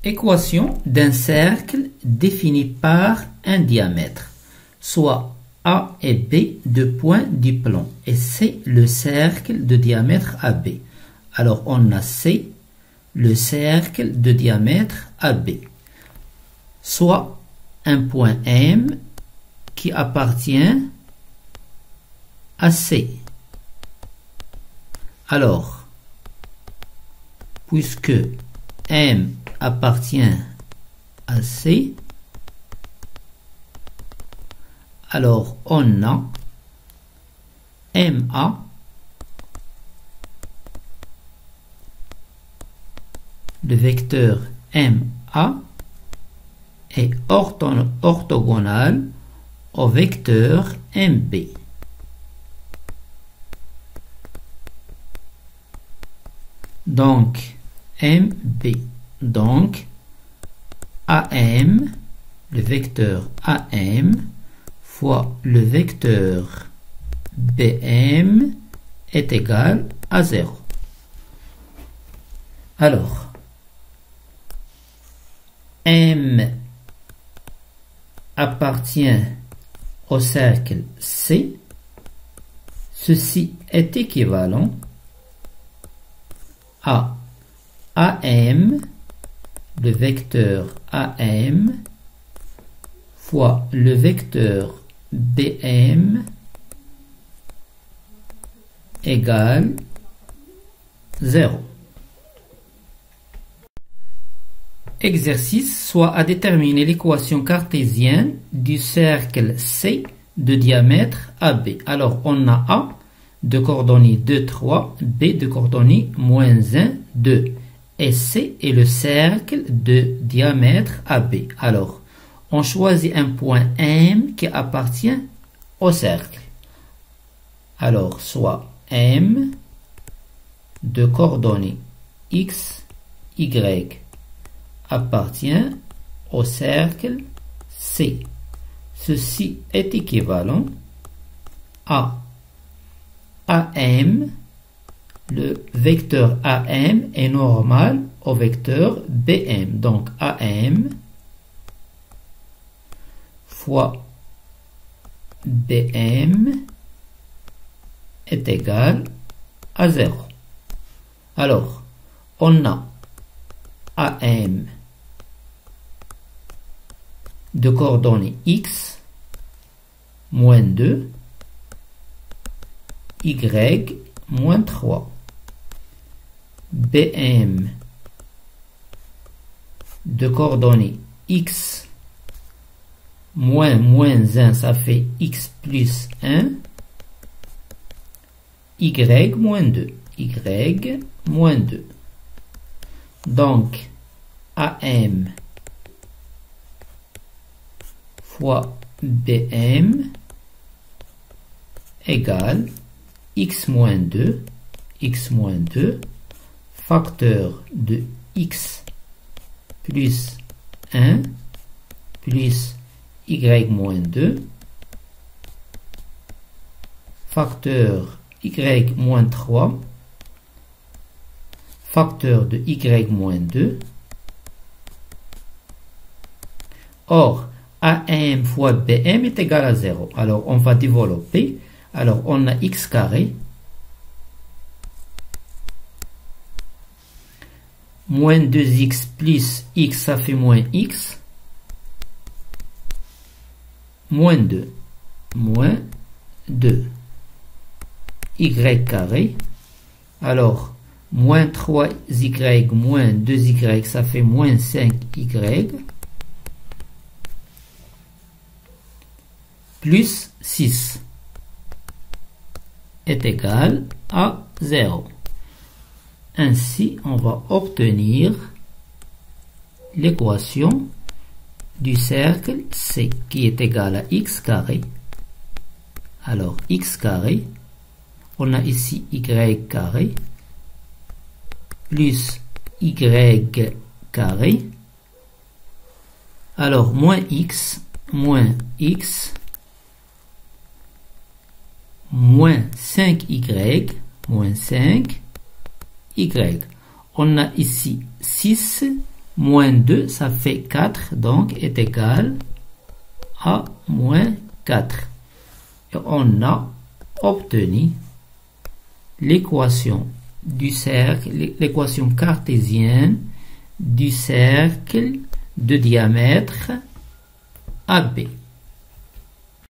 Équation d'un cercle défini par un diamètre, soit A et B, deux points du plan, et c'est le cercle de diamètre AB. Alors on a C, le cercle de diamètre AB, soit un point M qui appartient à C. Alors, puisque M appartient à C, alors on a MA le vecteur MA est orthogonal au vecteur MB. Donc, MB. Donc, AM, le vecteur AM, fois le vecteur BM est égal à 0. Alors, M appartient au cercle C. Ceci est équivalent à AM, le vecteur AM, fois le vecteur BM égale 0. Exercice, soit à déterminer l'équation cartésienne du cercle C de diamètre AB. Alors, on a A de coordonnées 2, 3, B de coordonnées moins 1, 2. Et C est le cercle de diamètre AB. Alors, on choisit un point M qui appartient au cercle. Alors, soit M de coordonnées X, Y appartient au cercle C. Ceci est équivalent à AM, le vecteur AM est normal au vecteur BM. Donc AM fois BM est égal à 0. Alors, on a AM de coordonnées X, moins 2, Y, moins 3. BM de coordonnées X, moins 1, ça fait X plus 1. Y, moins 2. Y, moins 2. Donc, AM fois BM égale X moins 2, facteur de X plus 1 plus Y moins 2, facteur Y moins 3, facteur de Y moins 2. Or, AM fois BM est égal à 0. Alors, on va développer. Alors, on a X carré moins 2X plus X, ça fait moins X, moins 2, Y carré. Alors, moins 3Y moins 2Y, ça fait moins 5Y, plus 6 est égal à 0. Ainsi, on va obtenir l'équation du cercle C qui est égal à X carré. Alors, X carré, on a ici Y carré, plus Y carré. Alors, moins X, moins 5Y, moins 5Y. On a ici 6 moins 2, ça fait 4, donc est égal à moins 4. Et on a obtenu l'équation du cercle, l'équation cartésienne du cercle de diamètre AB.